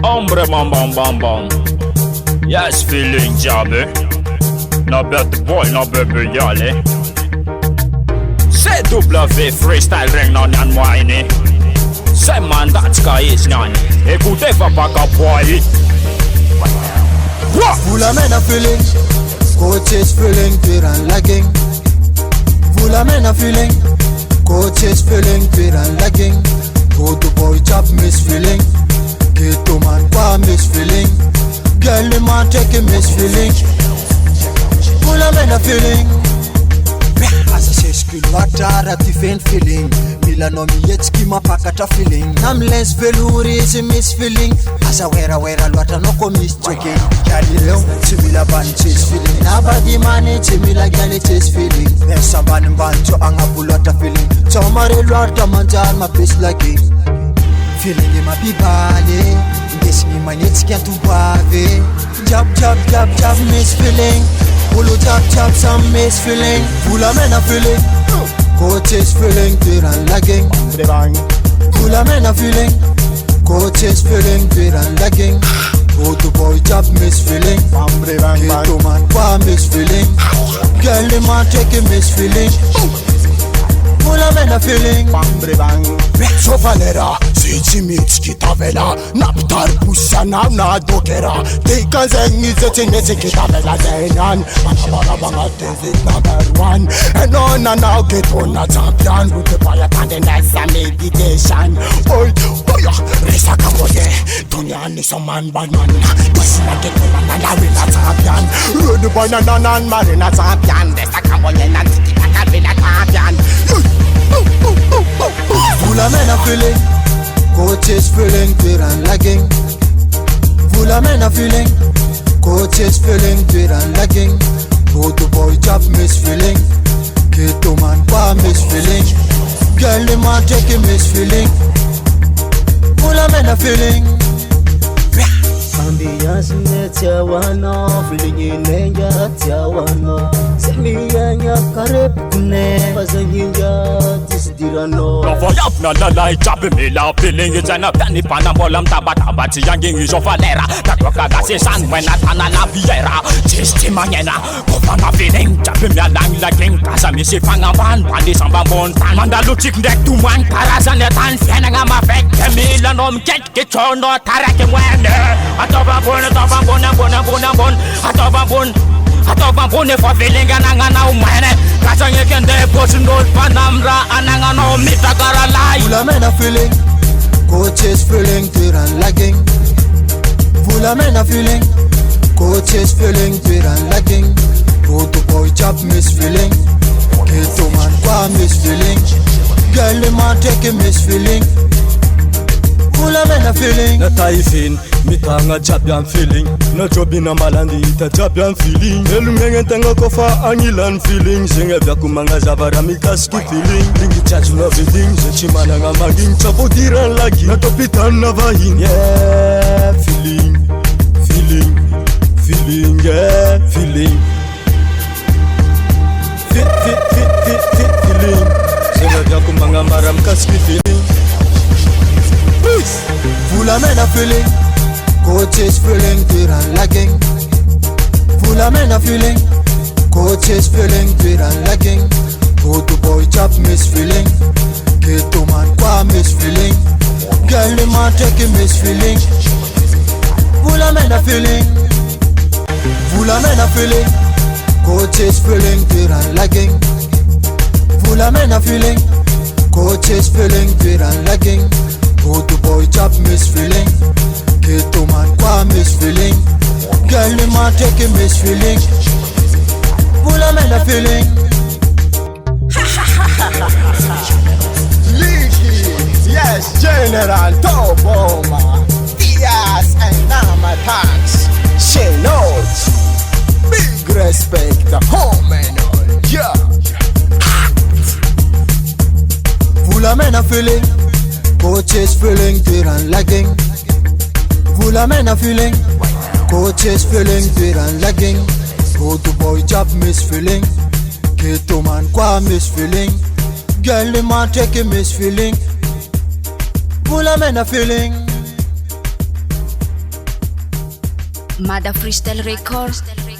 Hombre bam bam bam bam. Yes, feeling jabby. No better boy, no baby yale. Say W freestyle ring non yan whiny. Say man that sky is none. Écoutez papa boy. Full of men are feeling, coaches feeling, fear and lagging. Full of men are feeling, coaches feeling, fear and lagging. Go to boy chop miss feeling, get to man qua miss feeling. Girl the man take a miss feeling. Full of men are feeling. As I say skill water at different feeling. Milano mi yetski mapakata feeling. Nam lens veluri is a miss feeling. As I wear a lot of no miss checking. Galileo, Simila Banches feeling. Nobody manage Simila Galites feeling. There's someone in Banjo and a bulata feeling. Tomari Lota Manjan, my piece like it. Feeling in my bibale. Guessing in my nets can't do bave. Jab, miss feeling. Pulu chap, some miss feeling. Full of men are feeling. Coaches feeling, fear and lagging. Full of men are feeling. Coaches feeling, fear and lagging. Go to boy chop miss feeling. Get to man qua miss feeling. Girl the man take a miss feeling. Full of men are feeling. Sofanera, Sichimitsky Tavela, Naptar Pusana, Nadokera, Taken Zengi, Kitavela, Zenan, Banga Desert #1, and on and now get on a champion with the fire and the meditation. Oh, Risa Kamoye, Tony is a man by man. This is not get on and I will not champion. Rude banana and Marina champion, the Sakamoye and Tikavilla champion. Full of men are feeling, coaches feeling, fear and lagging. Full of men are feeling, coaches feeling, fear and lagging. Go to boy chop miss feeling, get to man qua miss feeling. Girl the man take a miss feeling. Full of men are feeling. Ambiance metia wano, feeling inenja tia wano. Semiyanya karep kune, pasanginja tisdirano. No for yap na lalai chapi mila feeling is an aptani panabolam tabati yanging is of alera. Takoka gasi san when atana la viera. Chisti mangena, kopana feeling chapi mialang laking kasamisi pangaban pandi sambambon tan mandalu chik dek tuman karasan netan fiananga mafek kemila nom get chono tarake wene. Atoba bon for feeling ananga umane. Kasanye kende posin gold panamra ananga no mitakara lai. Full of men are feeling, coaches feeling, fear and lagging. Full of men are feeling, coaches feeling, fear and lagging. Go to boy chop miss feeling, get to man qua miss feeling. Girl the man take a miss feeling. Full of men are feeling. Na taifin, mitanga champion feeling. Na jobina malandi ita champion feeling. Elungenge tanga kofa angilan feeling. Singe vya kumanga zavara mikaski feeling. Lingi chachu na feeling, zechimana nga maging. Chapo diran lagi, na topitan na vahin. Yeah, feeling, yeah, feeling. Feeling. Singe vya kumanga maram kaski feeling. Full of men are feeling, coaches feeling, fear and lagging. Full of men are feeling, coaches feeling, fear and lagging. Go to boy chop miss feeling, get to man qua miss feeling. Girl the man take a miss feeling. Full of men are feeling, full of men are feeling, coaches feeling, fear and lagging. Full of men are feeling, coaches feeling, fear and lagging. Go to boy chop miss feeling, get to man qua miss feeling. Girl the man take a miss feeling. Full of men are feeling. Leaky, yes, General Toboma, Diaz and Nama Tax, she knows. Big respect, the home and all, yeah. Full of men are feeling, coaches feeling, fear and lagging. Full of men are feeling, coaches feeling, fear and lagging. Go to boy chop miss feeling, get to man qua miss feeling. Girl the man take a miss feeling. Full of men are feeling. Mada Freestyle Record.